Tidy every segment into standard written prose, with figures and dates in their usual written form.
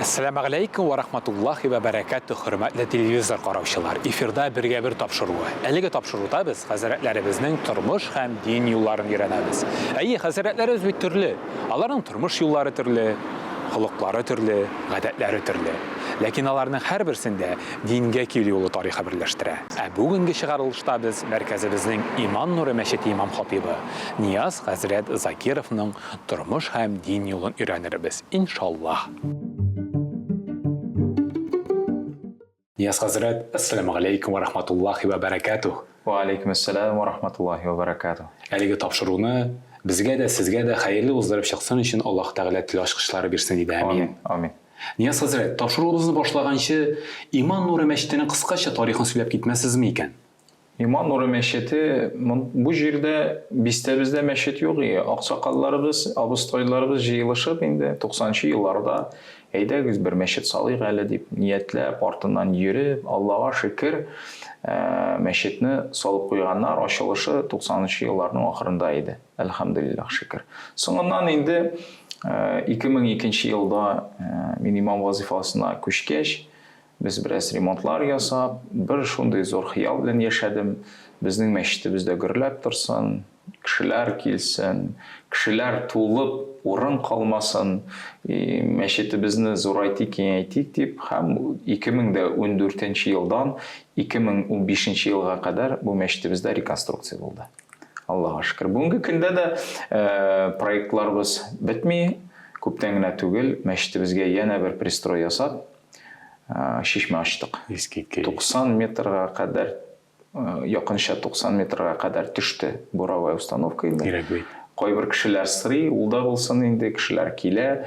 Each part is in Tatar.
Assalamu alaikum wa rahmatullahi wa barakatuh, hürmetli televizor qarawçılar. Efirdə birgə-bir tapşırığı. Әлеге tapşırıqda biz həzrətlərimizin turmuş həm din yollarını öyrənəmiz. Həzrətlər öz türlü. Onların turmuş yolları türlü, xuluqları türlü, qədətləri türlü. Lakin onların hər birisində dingə kili yolu tarixi birləşdirə. Bugünkü çıxarılışda biz mərkəzimizin İman Nuru Məşidi İmam Xatibi Niyaz Həzrət Zakirovның turmuş həm din yolunu öyrəniriz. İnşallah. Niyaz Hazret, Assalamu alaikum wa rahmatullahi wa barakatuh. Wa alaikum assalam wa rahmatullahi wa barakatuh. Әлеге tapşırığını bizə də, sizə də xeyirli uzdurub çıxsın üçün Allah Teala tilaşqışları versin deyib. Amin. Amin. Niyaz Hazret, tapşırığınızı başlağançı İman Nuru Məşidinin qısqaça tarixini söyləyib getməsinizmi ikən? İman Nuru Məşidi bu yerdə bizdə məşid yox idi. Ağsaqqallarımız, abıstoylarımız yığılışıb indi 90-cı illərdə biz bir məşid salıyıq hələ deyib niyyətləb, ardından yürüb, Allah'a şükür məşidini salıb qoyğanlar açılışı 90-cı illərin axırında idi. Elhamdülillah şükür. Sonundan indi 2002-ci ildə mən imam vazifasına köçkəş, biz biraz remontlar yasab, bir şunday zor xiyal bilan yaşadım. Bizning məşidimizdə gürləb tursun, kişilər kilsin, kişilər tulub, orun qalmasın, məşidimizni zoraytıq, kengaytıq deyib, həm 2014-ci ildən 2015-ci ilға qədər bu məşidimizdə rekonstruksiya oldu. Allah'a şükür. Bugünkü gündə də proyektlarımız bitmey, көптен генә түгел, məşidimizə yana bir пристрой ясап, шишмә ачтык. 90 метрга кадәр, якынча 90 метрга кадәр төште буровая установка инде. Кайбер кешеләр сырый, ул да булсын инде, кешеләр килә,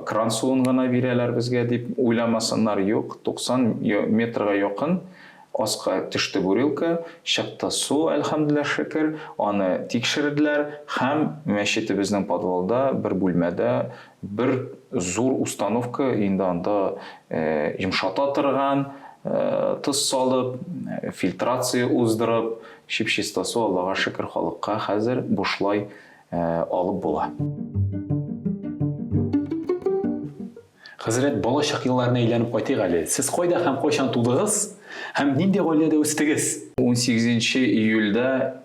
кран суын гына бирәләр безгә дип уйламасыннар, юк, 90 метрга якын асқа төште бурилка, чыкты су, әлхәмдүлилләх шөкер, аны тикшерделәр, һәм мәчетебезнең подвалда бер бүлмәдә bir zor установка инде анда йомшата торган, тыз салып, фильтрация уздырып, чип-чиста су, Аллага шөкер, халыкка хәзер бушлай алып була. Хәзрәт, балачак елларына әйләнеп кайтыйк әле. Сез кайда һәм кайчан тудыгыз? Һәм нинди гаиләдә үстегез? 18 июльдә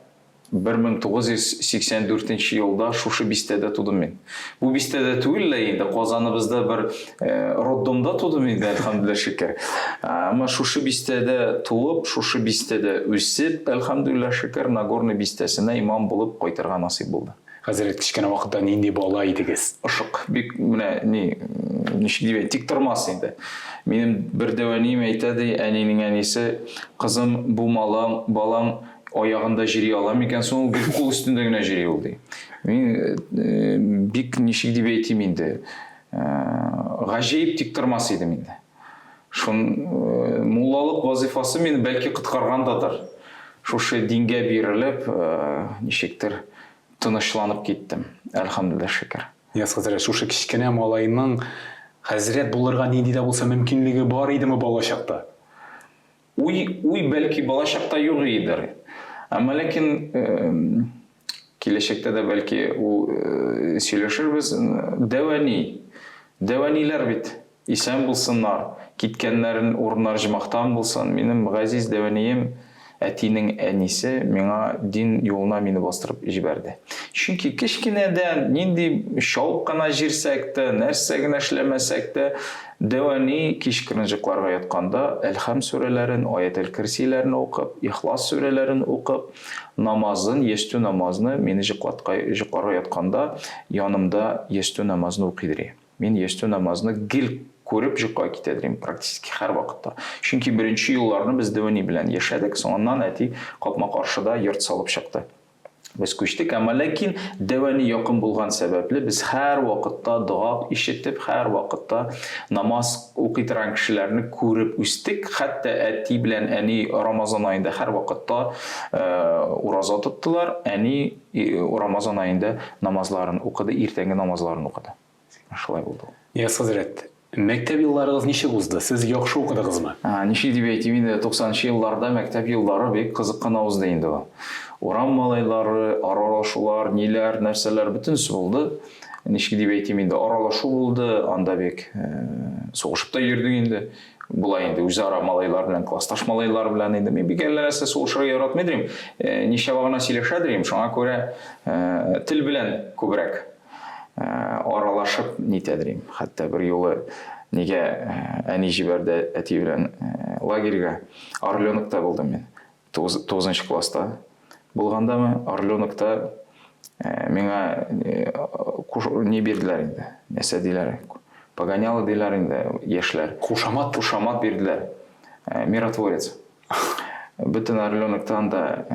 1984 елда шушы бистәдә тудым мен. Бу бистәдә түгел инде, Казаныбызда бер роддомда тудым инде, әлхәмдүлилләх шөкер. Ама шушы бистәдә туып, шушы бистәдә үсеп, әлхәмдүлилләх шөкер, Нагорный бистәсенә имам булып кайтырга насыйп булды. Хәзрәт, кичкенә вакытта нинди бала идегез? Ошык, бик менә ничек дип тик тормас инде. Минем бер дәваним әйтәде, әнинең әнисе, кызым, бу балаң аяғында жири алам икән, соң ул кул өстендә генә жири ул ди. Мин бик ничек дип әйтим инде, гаҗәеп тик тормас идем инде. Шун муллалык вазифасы мине бәлки кыткаргандадыр. Шушы дингә бирелеп, ничектер тынычланып киттем. Әлхәмдүлилләх шөкер. Нияз хәзрәт, шушы кичкенә малайның хәзрәт булырга нинди дә булса мөмкинлеге бар идеме балачакта? Уй бәлки балачакта юк идер. Әмма ләкин киләчәктә дә бәлки сөйләшербез. Дәваниләр бит исән булсыннар, киткәннәрен урыннары җимактан булсын. Минем газиз дәванием әтинең әнисе миңа дин юлына мине бастырып җибәрде. Чөнки кичкенәдән нинди шаук кына җирсәк тә, нәрсә генә эшләмәсәк тә, дәвани кичкеренҗекларга ятканда Әлхәм сүрәләрен, Аят-әл-Курсиләрне укып, Ихлас сүрәләрен укып, намазын, ястү намазны мине җыкларга ятканда янымда ястү намазны укыйдыр. Мин ястү намазны гел көріп жыққа кетедірім практически һәр вақытта. Чөнки беренче елларны без дәвани белән яшәдек, соңыннан әти капма каршыда йорт салып чыкты. Без күчтек, әмма ләкин дәвани якын булган сәбәпле без һәр вакытта дуа ишетеп, һәр вакытта намаз укый торган кешеләрне күреп үстек. Хәтта әти белән әни Рамазан аенда һәр вакытта ураза тоттылар. Әни Рамазан аенда намазларын укыды, иртәнге намазларын укыды. Шулай булды. Нияз хәзрәт, мәктәп елларыгыз ничек узды? Сез яхшы укыдыгызмы? Ничек дип әйтим инде, 90-чы елларда мәктәп еллары бик кызыккан узды инде. Урам малайлары, аралашулар, ниләр, нәрсәләр бөтенсе булды. ничек дип әйтим инде, аралашу булды, анда бик сугышып та йөрдек инде. Була инде үзара малайлар белән, классташ малайлар белән инде. Мин бик әллә нәрсә сугышырга яратмый идем. Ничә вакытна сөйләшә идем, шуңа күрә тел белән күбрәк аралашып нитәдерим. Хәтта бер юлы нигә әни җибәрде әти белән лагерьга. Орленокта булдым мин. 9-нчы класста булгандамы, Орленокта миңа не бирделәр инде. Нәрсә диләр? Погонялы диләр инде яшьләр. Кушамат бирделәр. Миротворец. Бөтен Орленоктан да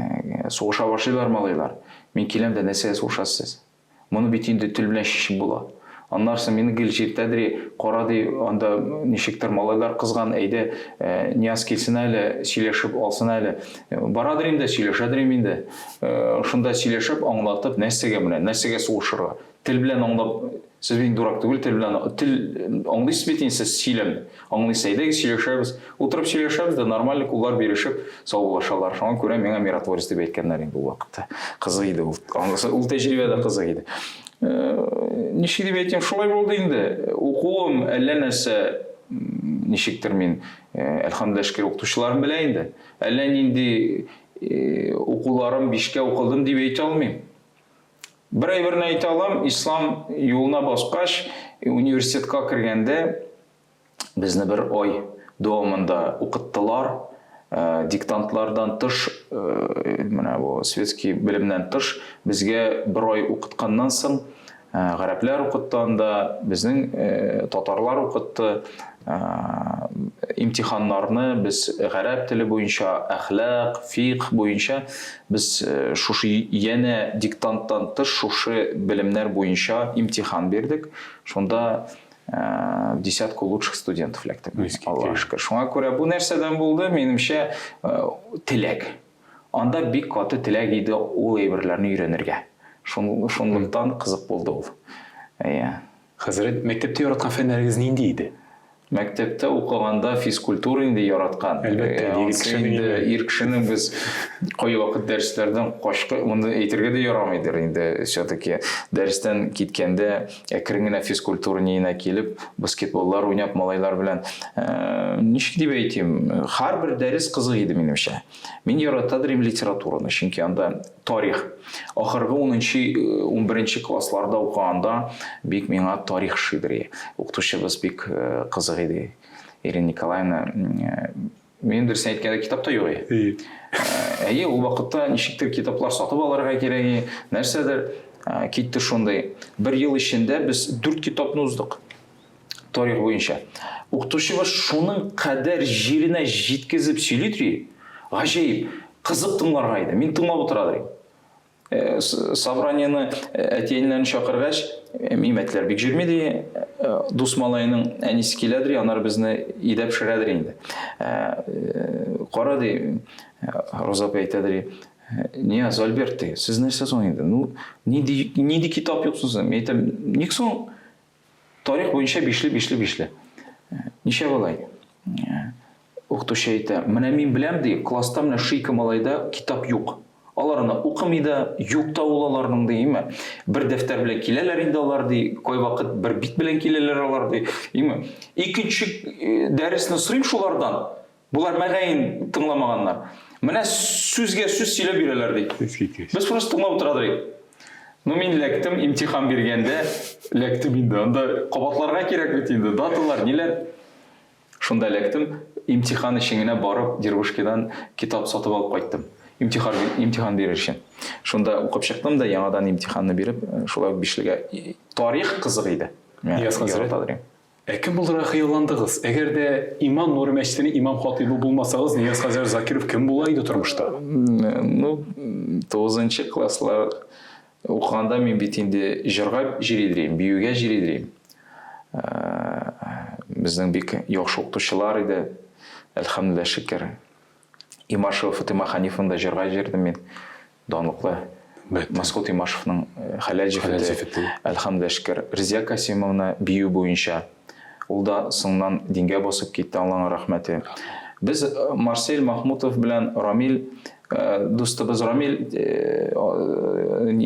сугыша башлыйлар малайлар. Мин киләм дә нәрсә сугышасыз? Моны бит инде тел белән чишеп була. Аннарсы мине гел җиртәдри, карады, анда ничектер малайлар кызган, әйдә, Нияз килсен әле, сөйләшеп алсын әле. Барадыр инде, сөйләшәдер инде. Шунда сөйләшеп, аңлатып, нәрсәгә менә, нәрсәгә сугышырга. Тел белән аңлап, сез бит дурак түгел, тел белән, тел аңлыйсыз бит инде, сөйләм. Аңлыйсыз, әйдә, сөйләшәбез. Утырып сөйләшәбез дә, нормаль куллар бирешеп, саубулашалар. Шуңа күрә миңа миротворец дип әйткәннәр инде бу вакытта. Кызык иде ул. Ул тәҗрибәдә кызык иде. Ничек дип әйтим, шулай булды инде. Укуым әллә нәрсә ничектер мин, әлхәмдүлилләһ шөкер, укытучыларым белә инде. Әллә нинди укуларым 5-кә укылдым дип әйтә алмыйм. Бер әйберне әйтә алам, ислам юлына баскач, университетка кергәндә безне бер ай дәвамында укыттылар. Диктантлардан тыш, менә бу светский белемнән тыш, безгә бер ай укытканнан соң гарәпләр укыттанда, безнең татарлар укытты, имтиханнарны без гарәп теле буенча, әхлак, фикъ буенча без шушы янә диктанттан тыш шушы белемнәр буенча имтихан бирдек. Шунда десятку лучших студентов лектик. Аллаһка шөкер. Шуңа күрә бу нәрсәдән булды, минемчә, теләк. Анда бик каты теләк иде ул әйберләрне өйрәнергә. Шунлыктан кызык булды ул. Хәзрәт, мәктәптә яраткан фәннәрегез нинди иде? Мәктәптә укыганда физкультура инде яраткан. Әлбәттә, ир кешенең без кай вакыт дәресләрдән кашкы, моны әйтергә дә ярамыйдыр инде. Все-таки дәрестән киткәндә әкрен генә физкультура ниенә килеп, баскетболлар уйнап малайлар белән. Ничек дип әйтим, һәрбер дәрес кызык иде минемчә. Мин яратадым литератураны, чөнки анда тарих. Ахыргы 10-11 классларда укыганда бик миңа тарих шидри. Укытучыбыз бик кызык иде. Ирина Николаевна, мен дөресен әйткәндә китапта юк иде. Әйе, ул вакытта ничектер китаплар сатып алырга кирәк, нәрсәдер китте шундай. Бер ел эчендә без 4 китапны уздык. Тарих буенча. Укытучыбыз шуның кадәр җиренә җиткезеп сөйли, гаҗәеп, кызык тыңларга иде. Мин тыңлап утырадым. Собраниены әтиәннәрен чакыргач, мимәтләр бик җирмиде. Дус малайның әнисе киләдер, анар безне идәп шәрәдер инде. Карады, Роза әйтәдер, Нияз Альберт, сез нәрсә соң инде? Ну, нинди китап юксыз? Мен әйтәм, ник соң тарих буенча бишле. Ничә булай? Укытучы әйтә, менә мин беләм ди, класста менә шийка малайда китап юк. Аларны укымый да, юк та ул аларның диме. Бер дәфтәр белән киләләр инде алар ди, кай вакыт бер бит белән киләләр алар ди. Диме. Икенче дәресне сорыйм шулардан. Булар мәгәен тыңламаганнар. Менә сүзгә сүз сөйләп бирәләр ди. Без просто тыңлап утырадык. Ну, мин лектим, имтихан биргәндә, лектим инде. Анда кабатларга кирәк бит инде. Даталар, ниләр? Шунда лектим, имтихан өчен барып, Дербышкидан китап сатып алып кайттым. Имтихан бирер өчен. Шунда укып чыктым да, яңадан имтиханны биреп, шулай 5-легә. Тарих кызык иде. Нияз хәзрәт, кем булырга хыялландыгыз? Әгәр дә имам Нуры мәчетенең имам хатибы булмасагыз, Нияз хәзрәт Закиров кем була иде тормышта? Ну, 9-нчы класслар укыганда мин бит инде җырга җиридрим, биюгә җиридрим. Безнең бик яхшы укытучылар иде. Әлхәмдүлилләһ шөкер. Имашев Фатима Ханифында җырга җирдем мин. Данлыклы Маскот Имашевның Хәләл-Җифете. Әлхәмдүлилләһ шөкер. Ризия Касимовна бию буенча. Ул да соңнан дингә басып китте, Аллаһның рәхмәте. Без Марсель Махмутов белән Рамил Достыбыз Рамил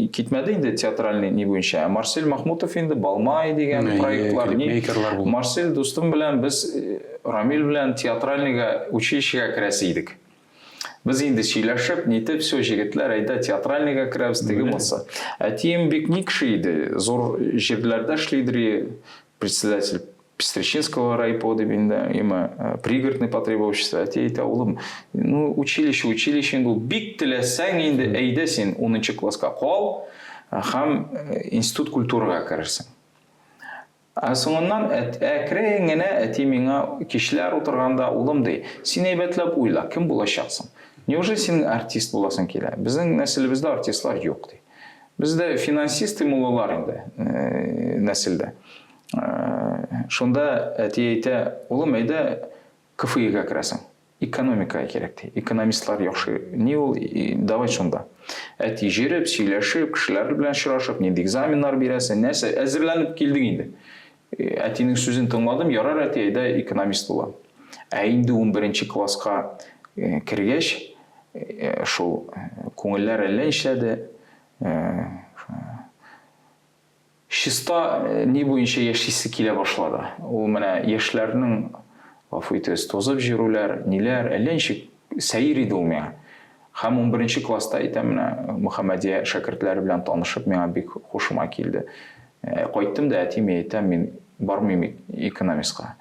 китмәде инде театральный не буенча. Марсель Махмутов инде Балмай деген проектлар клипмейкерлар булды. Марсель достым белән без Рамил белән театральныйга училищега керәсе идек. Без инде сөйләшеп, нитеп, все җегетләр әйдә театральныйга керәбез диген булса. Әтием бик ни кеше иде, зур җирләрдә эшлидер, председатель Пестричинского райпода инде, има пригородный потребовательство. Әти әйтә, улым, ну училище инде бик теләсәң инде әйдә син 10-нчы класска кал, һәм институт культурага керерсең. Соңыннан әкрен генә әти миңа кичләр утырганда, улым ди, син әйбәтләп уйла, кем булачаксың? Неужели син артист буласың килә? Безнең нәселебездә артистлар юк ди. Бездә финансист муллалар инде нәселдә. Шунда әти әйтә, улым әйдә КФИга керәсең. Экономикага кирәк ди. Экономистлар яхшы. Ни ул? Давай шунда. Әти җиреп, сөйләшеп, кешеләр белән очрашып, нинди экзаменнар бирәсең, нәрсә әзерләнеп килдек инде. Әтинең сүзен тыңладым, ярар әти әйдә экономист булам. Инде 11-нче класска кергәч, шул күңелләр әллә нишләде. Чиста ни буенча яшисе килә башлады. Ул менә яшьләрнең афуйтыз тозып җирүләр, ниләр, әллә ничек сәер иде ул миңа. Һәм 11-нче класста әйтәм, менә Мөхәммәдия шәкертләре белән танышып, миңа бик хушыма килде. Кайттым да әтиме әйтәм, мин бармыйм экономистка.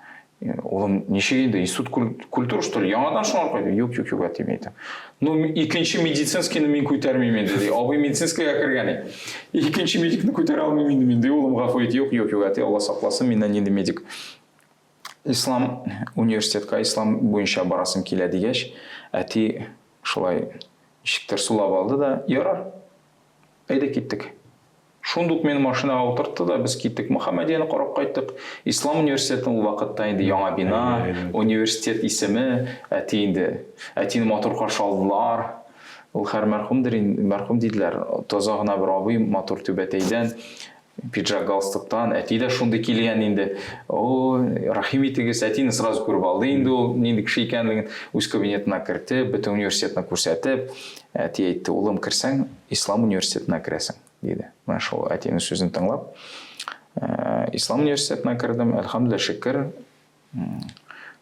Улым, ничек инде, институт культура, что ли? Яңадан шуңар кайтты. Юк, әтиме әйтәм. Ну, икенче медицинскийны мин күтәрмим инде, ди. Абый медицинскийга кергән. Икенче медикны күтәрә алмыйм инде, улым гафу ит. Юк, әти, Алла сакласын, миннән инде медик. Ислам университетка, ислам буенча барасым килә дигәч, әти шулай ишектер сулап алды да, ярар. Әйдә киттек. Шундук мені машинага утыртты да, біз киттек Мөхәммәдияны карап кайттык. Ислам университетінің ул вакытта инде яңа бина, университет исеме, әтине матур каршы алдылар. Ул һәр мәрхүм диделәр. Таза гына бер абый матур түбәтәйдән, пиджак галстуктан, әти дә шундый килгән инде. О, рахим итегез, әтине сразу күреп алды инде ул нинди кеше икәнлеген, үз кабинетына кертеп, бөтен университетны күрсәтеп, әти әйтте, улым, керсәң, Ислам университетына керәсең, диде. Менә шул әтинең сүзен тыңлап, Ислам университетына кердем, әлхәмдүлилләһ, шөкер.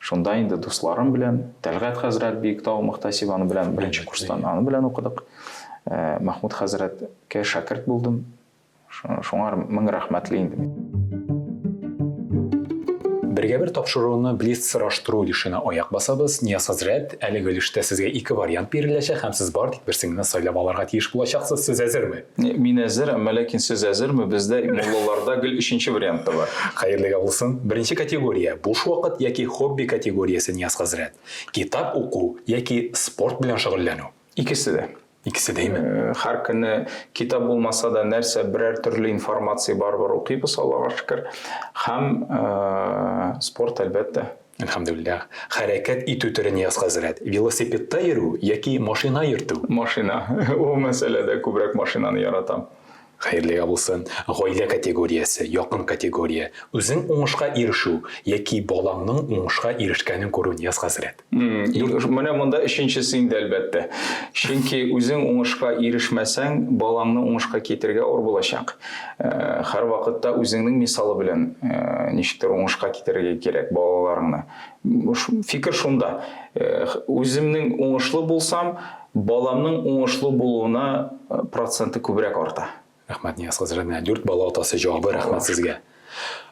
Шунда инде дусларым белән, Тәлгать хәзрәт Биектау Мөхтәсиб аны белән беренче курстан аны белән укыдык. Махмуд хәзрәткә шәкерт булдым. Шуңар мең рәхмәтле инде. Бергә бер тапшыруны блиц сораштыру өлешенә аяк басабыз. Нияз хәзрәт, әлеге өлештә сезгә 2 вариант биреләчәк һәм сез бар тик берсенне сайлап алырга тиеш булачаксыз. Сез әзерме? Мин әзер, әмма ләкин сез әзерме? Бездә муллаларда гел 3нче варианты бар. Хәерлегә булсын. Беренче категория буш вакыт яки хобби категориясе, Нияз хәзрәт. Китап уку яки спорт белән шөгыльләнү. Икесе дә. Икесе дәйме? Һәр көнне китап булмаса да нәрсә берәр төрле информация бар укыйбыз, Аллага шөкер. Һәм спорт әлбәттә. Әлхәмдүлилләһ. Хәрәкәт итү төре, Нияз хәзрәт. Велосипедта йөрү яки машина йөртү? Машина. Ул мәсьәләдә күбрәк машинаны яратам. Хәерлегә булсын. Гаилә категориясе, якын категория. Үзең уңышка ирешү яки балаңның уңышка ирешкәнен күрү, Нияз хәзрәт. Менә монда 3нчесе инде әлбәттә. Чөнки үзең уңышка ирешмәсәң, балаңны уңышка китергә ор булачак. Һәр вакытта үзеңнең мисалы белән ничектер уңышка китергә кирәк балаларыңны. Фикер шунда. Үземнең уңышлы булсам, баламның уңышлы булуына проценты күбрәк арта. Рәхмәт, Нияз хәзрәт. 4 бала атасы җавабы, рәхмәт сезгә.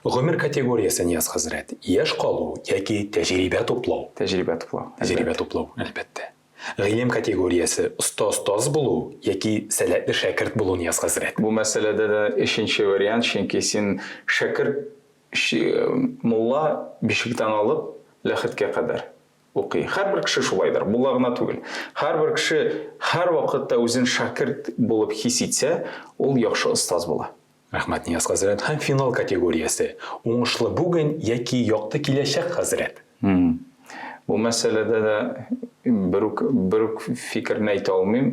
Гомер категориясе, Нияз хәзрәт. Яшь калу яки тәҗрибә туплау? Тәҗрибә туплау. Тәҗрибә туплау, әлбәттә. Гыйлем категориясе, остаз булу яки сәләтле шәкерт булу, Нияз хәзрәт? Бу мәсьәләдә дә 3нче вариант, чөнки син шәкерт мулла бишектән алып ләхеткә кадәр укый. Һәрбер кеше шулайдыр, була гына түгел. Һәрбер кеше һәр вакытта үзен шәкерт булып хис итсә, ул яхшы остаз була. Рәхмәт, Нияз хәзрәт. Һәм финал категориясе, уңышлы бүген яки якты киләчәк, хәзрәт? Бу мәсьәләдә дә бер фикерне әйтә алмыйм.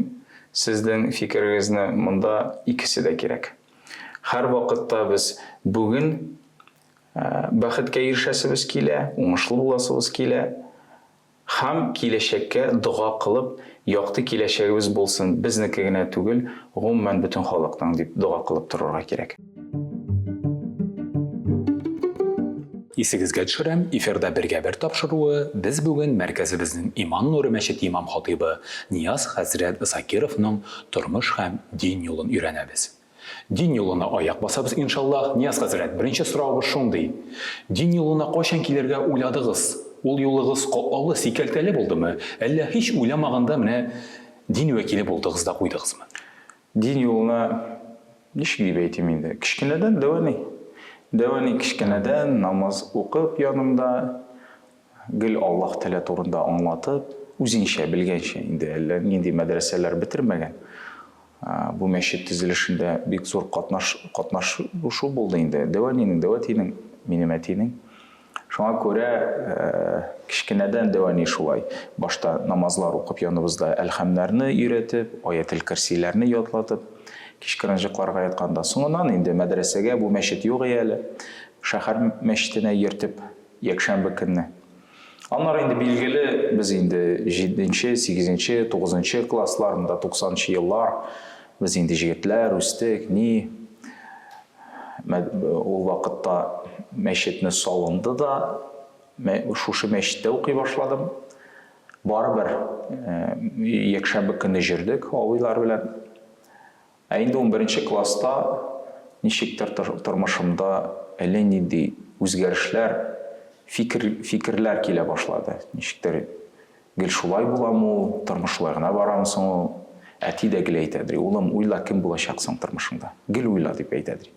Сезнең фикерегезне монда икесе дә кирәк. Һәр вакытта без бүген бәхеткә ирешәсебез килә, уңышлы буласыбыз килә. һәм киләчәккә дуа кылып, якты киләчәгебез булсын, безнеке генә түгел, гомумән бөтен халыкның дип дуа кылып торырга кирәк. Исегезгә төшерәм, эфирда бергә бер тапшыруы, без бүген мәркәзебезнең Иман нуры мәчете имам хатибы Нияз хәзрәт Закировның тормыш һәм дин юлын өйрәнәбез. Дин юлына аяк басабыз иншаллах. Нияз хәзрәт, беренче соравыбыз шундый. Дин юлына кайчан килергә уйладыгыз? Ул юлыгыз катлаулы, сикәлтәле булдымы? Әллә һич уйламаганда менә дин вәкиле булдыгыз да куйдыгызмы? Дин юлына ничек дип әйтим инде? Кичкенәдән дәвани кичкенәдән намаз укып янымда, гел Аллаһ тәала турында аңлатып, үзенчә белгәнчә инде әллә нинди мәдрәсәләр бетермәгән. Бу мәчет төзелешендә бик зур катнашу булды инде. Дәватинең, минем әтинең. Шуңа күрә кичкенәдән дәвани шулай. Башта намазлар укып яныбызда әлхәмнәрне өйрәтеп, аятел кирсиләрне ятлатып, кичкеренҗекларга ятканда. Соңыннан инде мәдрәсәгә, бу мәчет юк әле, шәһәр мәчетенә йөртеп, якшәмбе көнне. Аннары инде билгеле, без инде 7-нче, 8-нче, 9-нчы классларында 90-нчы еллар без инде җегетләр үстек, ул вакытта мәчетне салынды да, шушы мәчеттә укый башладым. Барыбер якшәмбе көнне җөрдек абыйлар белән. Инде 11-нче класста ничектер тормышымда әллә нинди үзгәрешләр, фикерләр килә башлады. Ничектер гел шулай буламы, тормыш шулай гына барамы соң? Әти дә гел әйтәдер, улым, уйла, кем булачаксың тормышыңда? Гел уйла дип әйтәдер.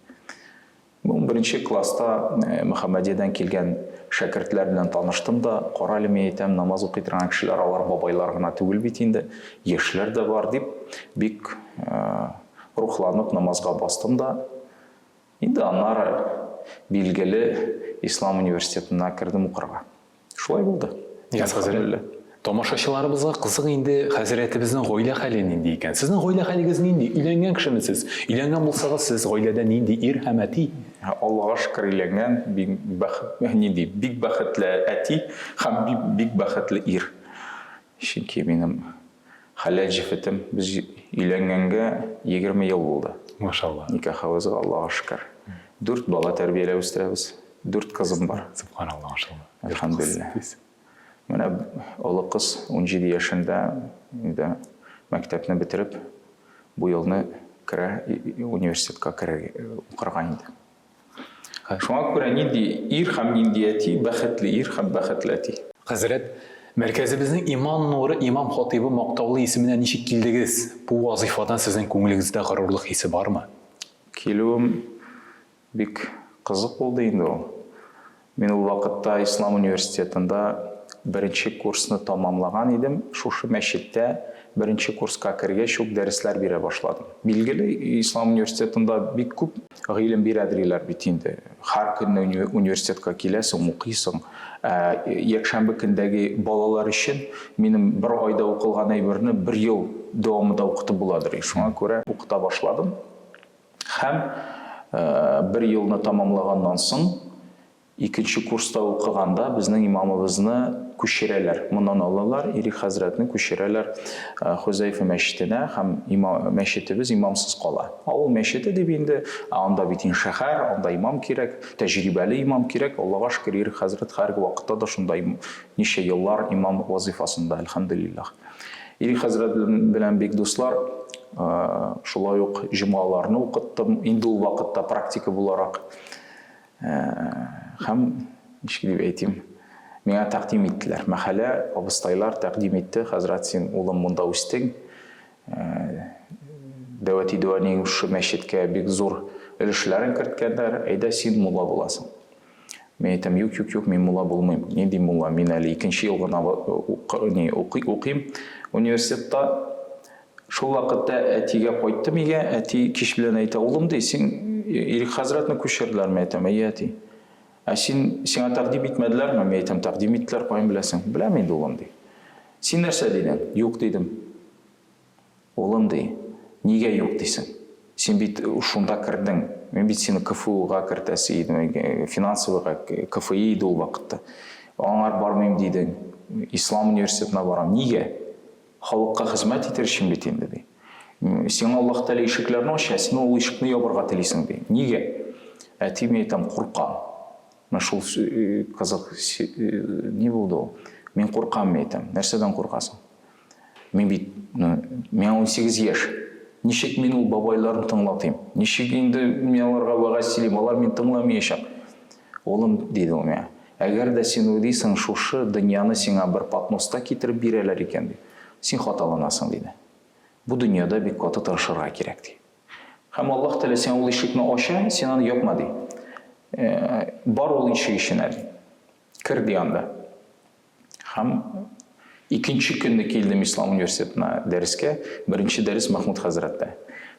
11-нче класста Мөхәммәдиядән килгән шәкертләр белән таныштым да, карале мен әйтәм, намаз укый торган кешеләр, алар бабайлар гына түгел бит инде, яшьләр дә бар дип, бик рухланып намазга бастым да. Инде аннары билгеле Ислам университетына кирдем укырга. Шулай булды. Нияз хәзрәт, тамашачыларыбызга кызык инде хәзрәтебезнең гаилә хәле нинди икән? Сезнең гаилә хәлегез нинди? Өйләнгән кешемесез? Өйләнгән булсагыз, сез гаиләдә нинди ир һәм әти? Аллаһка шөкер өйләнгән, бик бәхетле әти һәм бик бәхетле ир. Чөнки минем хәләл җифетем, без өйләнгәнгә 20 ел булды. Машалла. Никахыбызга Аллаһка шөкер. 4 бала тәрбияләп үстерәбез. 4 кызым бар. Субханалла, машалла. Әлхәмдүлилләх. Менә олы кыз 17 яшендә инде мәктәпне бетереп, бу елны университетка укырга инде. Шуңа күрә нинди ир һәм нинди әти, бәхетле ир һәм бәхетле әти. Хәзрәт, мәркәзебезнең Иман нуры имам хатибы мактаулы исеменә ничек килдегез? Бу вазифадан сезнең күңелегездә горурлык хисе бармы? Килүем бик кызык булды инде ул. Мин ул вакытта Ислам университетында беренче курсны тамамлаган идем. Шушы мәчеттә беренче курска кергәч үк дәресләр бирә башладым. Билгеле, Ислам университетында бик күп гыйлем бирәдиләр бит инде. Һәр көнне университетка киләсең, укыйсың. Якшәмбе көндәге балалар өчен минем бер айда укылган әйберне 1 ел дәвамында укытып буладыр. Шуңа күрә укыта башладым. Һәм 1 елны тамамлаганнан соң икенче курста укыганда безнең имамыбызны күчерәләр. Моннан алалар, Ирик хәзрәтне күчерәләр Хузайфа мәчетенә һәм мәчетебез имамсыз кала. Ул мәчете дип инде, анда бит шәһәр, анда имам кирәк, тәҗрибәле имам кирәк. Аллаһка шөкер, Ирик хәзрәт һәр вакытта да шундай ничә еллар имам вазифасында, әлхәмдүлиллаһ. Ирик хәзрәт белән бик дуслар, шулай ук җомгаларны укыттым. Инде ул вакытта практика буларак һәм ничек дип әйтим, миңа тәкъдим иттеләр. Мәхәллә абыстайлар тәкъдим итте. Хәзрәт, син улым монда үстең. Дәвати дәвани шу мәчеткә бик зур өлешләрен керткәннәр. Әйдә син мулла буласың. Мен әйтәм, юк, мин мулла булмыйм. Нинди мулла? Мин әле икенче ел гына укыйм университетта. Шул вакытта әтигә кайттым өйгә. Әти кич белән әйтә, улым ди, син Ирик хәзрәтне күчерделәрме? Әйтәм, әти. Сиңа тәкъдим итмәделәрме? Мен әйтәм, тәкъдим иттеләр, каян беләсең? Беләм инде, улым ди. Син нәрсә дидең? Юк дидем. Улым ди, нигә юк дисең? Син бит шунда кирдең. Мен бит сине КФУга кертәсе идем, финансовыйга, КФИ иде ул вакытта. Аңар бармыйм дидең. ислам университетіне барам. Неге? Халыққа қызмет етер үшін бе енді дейді. Сен Аллах Тағала ишеклерін аша, сен ол ишекні ябарға тілейсің дейді. Неге? Әти мен айтам қорқам. Шул қазақ не болды ол? Мен қорқам мен айтам. Нәрседен қорқасың? Мен 18 еш. Нешек мен ол бабайларын тыңлатайым. Нешек енді мен оларға баға сөйлеймін, олар мен тыңламайшақ. Олым дейді ол мен. Әгер де сен ойлайсың, шушы дүнияны сеңа бір патноста кетіріп берелер екен дейді. Сен хаталанасың дейді. Бұл дүнияда бек қаты тырышырға керек дейді. Һәм Аллах Тағала сен ол ишекні аша, сен аны япма дейді. Бар ол ишек ішіне дейді. Кір дейді анда. Һәм ikkinchi kunni keldim Islom universitetine dersке. Birinchi ders Mahmud Hazrat'ta.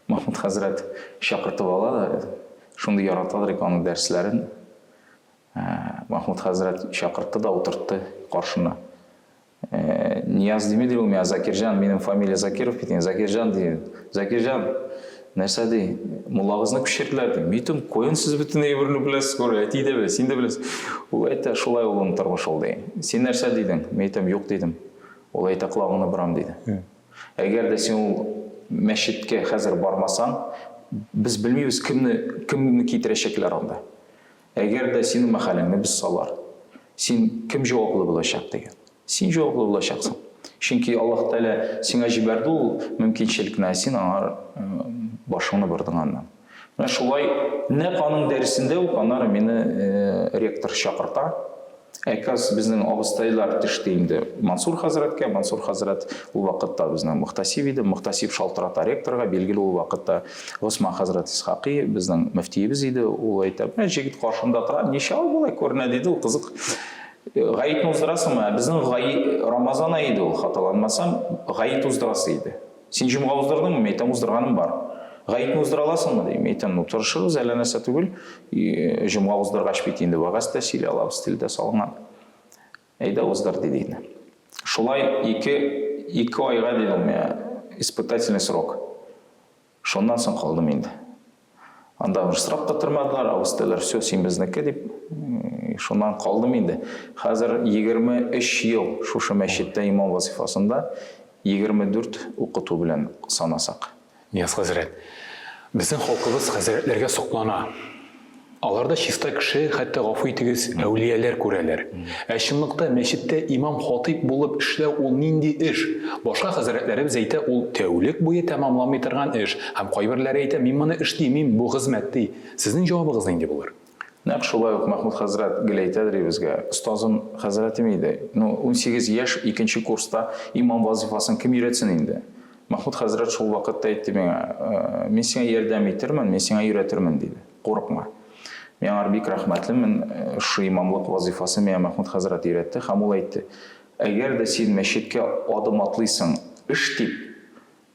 Mahmud Hazrat шақыртып алады. Шунда яратады оның дәрсләрен. Mahmud Hazrat шақыртты да отыртты қаршына. Нияз демеді ол, мен Закиржан, менің фамилия Закиров бетін. Закиржан дейді. Закиржан, нәрсе дейді, мұлағызны күшерлер дейді. Мейтім, қойын сіз бүтін ебіріні білесіз көрі, әти де білесіз, сен де білесіз. Ол айтты, шолай олым тұрғыш ол дейді. Сен нәрсе дейдің? Мейтім, жоқ дейдім. Ол айта құлағына барам дейді. Әгер де сен ол мәшітке қазір бармасаң, біз білмейміз кімні кетірешекілер онда. Әгер де сенің мақалыңны біз салар. Сен кім жауаплы болашақ деген. Сен жауаплы болашақсың. Чөнки Аллах Тағала сеңа жіберді ол мүмкіншілікні, сен аңар башыңны бұрдың аннан. Мына шулай не қаның дәрісінде ол қанар мені ректор шақырта. Әказ біздің абыстайлар тіштейімді Мансур Хазратке. Мансур Хазрат ол вақытта біздің Мұхтасиб еді. Мұхтасиб шалтырата ректорға, белгілі ол вақытта Осман Хазрат Исхақи біздің мүфтиіміз еді. Ол айтып, жігіт қаршымда тұра, неше ай болай көріне дейді, ол қызық. Ғайытны ұздырасың ма? Біздің Рамазан айы еді ол, хаталанмасам, ғайыт ұздырасы еді. Сен жұмға ұздырдың ма? Мейтам ұздырғаным бар. Ғайытны ұздыра аласың ма? Мейтам тұрышырыз, әлі нәрсе түгіл, жұмға ұздырғаш бетінде бағасы да силе алабыз тілді салынған. Әйда ұздар дейді. Шулай екі айға дейді мен испытательный срок. Шондан соң қалдым енді. Анда сұрап қатырмадылар, абыстайлар, все, сен біздікі деп. Шондан қалдым енді. Қазір 23 ел шушы мәшітті имам вазифасында 24 оқыту білен санасақ. Нияз Хазрет, біздің халқыбыз хазіретлерге соқлана. Аларда чиста кіші, хәтті ғафу етігіз әулиялер көрелер. Әшімлікті мәшітті имам хатип болып ішлеу ол нинди іш. Башқа хазіретлеріміз әйті ол тәулік бойы тәмамламай тұрған іш. Хәм қайбірлері әйті, мен мұны іш деймін, бұл қызметті. Сіздің жауабыңыз нинди болар? Нәқ шулай Махмуд Хазрат гілейтәдір бізге. Ұстазым Хазрат емейді. 18 еш, 2-ші курста имам вазифасын кім үйретсін енді? Махмуд Хазрат шул вақытта айтты меңа, мен сеңа ердәм етермін, мен сеңа үйретермін дейді. Қорықма. Мен арбик рахмәтлімін, шу имамлық вазифасы мен Махмуд Хазрат үйретті. Хамул айтты, әгер де сен мәшетке адым атлайсың, іш деп,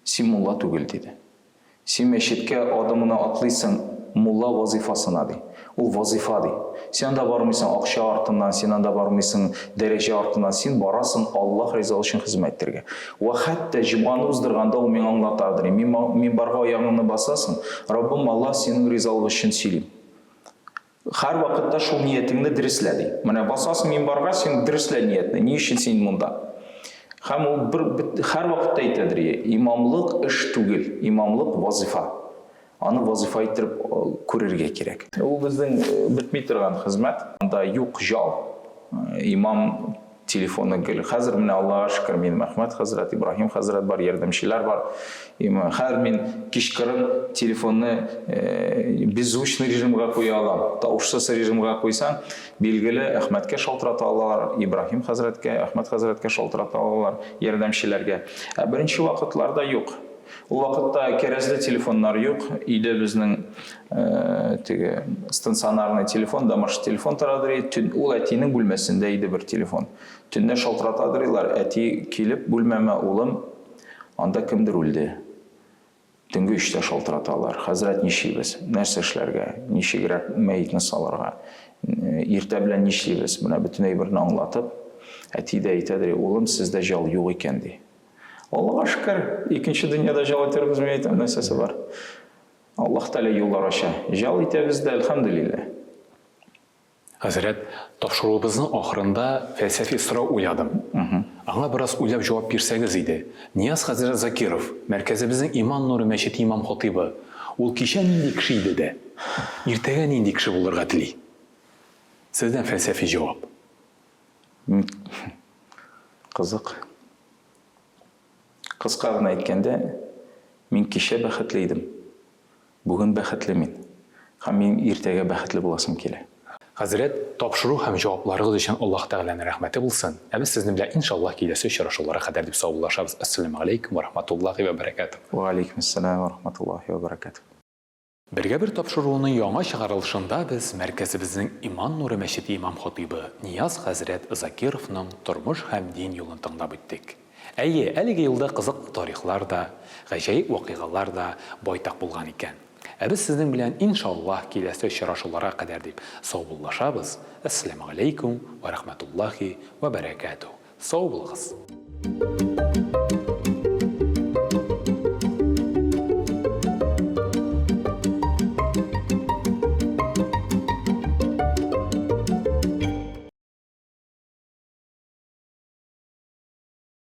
сен мұлла түгіл дейді. Сен мәшетке адымына атлайсың, мұлла вазифасына дейді. Ол вазифа дейді. Сен анда бармайсың ақша артынан, сен анда бармайсың дәреже артынан, сен барасың Аллах ризалы үшін қызметтерге. Ва хәтта жұмғаны ұздырғанда ол мен аңлатадыр. Мен барға аяғыңны басасың, Раббым Аллах сенің ризалы үшін сөйлейм. Har vaqtda shu niyetingni dirsladi. Mana basasың мен барға, сен дірслә ниетni. Не үшін сен мұнда? Һәм ул har vaqtda әйтәдер, имамлық іш түгел, имамлық вазифа. Аны вазифа иттереп күрергә кирәк. Ул безнең бетмей торган хезмәт. Анда юк жал. Имам телефоны гел. Хәзер менә Аллаһка шөкер, мен Мәхмәт хәзрәт, Ибраһим хәзрәт бар, ярдәмчеләр бар. Һәр мен кичкырын телефонны беззвучный режимга куя алам. Тавышсыз режимга куйсаң, билгеле Әхмәткә шалтырата алалар, Ибраһим хәзрәткә, Әхмәт хәзрәткә шалтырата алалар, ярдәмчеләргә. Беренче вакытларда юк. Ул вакытта кәрәзле телефоннар юк. Өйдә безнең теге стационарный телефон, домашний телефон тарадыр. Ул әтинең бүлмәсендә иде бер телефон. Төнне шалтыратадырлар. Әти килеп бүлмәмә, улым, анда кемдер үлде. Төнге 3-тә шалтыраталар. Хәзрәт нишибез? Нәрсә эшләргә? Ничегрәк мәйтне салырга? Иртә белән нишлибез? Менә бөтен әйберне аңлатып, әти дә әйтәдер, улым, сездә жал юк икән ди. Аллаһка шөкер, икенче дөньяда жал итәрбез, мен әйтәм, нәрсәсе бар. Аллаһ Тәгалә юллар ача. Жал итәбез дә, әлхәмдүлилләh. Хәзрәт, тапшыруыбызның ахырында фәлсәфи сорау уйладым. Аңа бераз уйлап җавап бирсәгез иде. Нияз хәзрәт Закиров, мәркәзебезнең Иман нуры мәчете имам хатибы, ул кичә нинди кеше иде дә? Иртәгә нинди кеше булырга тели? Сездән фәлсәфи җавап. Қызық. Қысқа гына әйткәндә, мин кичә бәхетле идем. Бүген бәхетле мин. Һәм мин иртәгә бәхетле буласым килә. Хәзрәт, тапшыру һәм җавапларыгыз өчен Аллаһ Тәгаләнең рәхмәте булсын. Ә без сезнең белән иншаллаһ киләсе очрашуларга кадәр дип саулашабыз. Ассаламу алейкум ва рахматуллаһи ва баракатуһ. Ва алейкум ассалам ва рахматуллаһи ва баракатуһ. Бергә бер тапшыруның яңа чыгарылышында без мәркәзебезнең Иман нуры мәчете имам хатибы Нияз хәзрәт Закировның тормыш һәм дин юлын тыңлап үттек. Әйе, әлеге елда кызык тарихлар да, гаҗәеп вакыйгалар да байтак булган икән. Ә без сезнең белән иншаллаһ киләсе очрашуларга кадәр дип саубуллашабыз. Ассаламу алейкум ва рахматуллаһи ва баракатуһ. Сау булыгыз.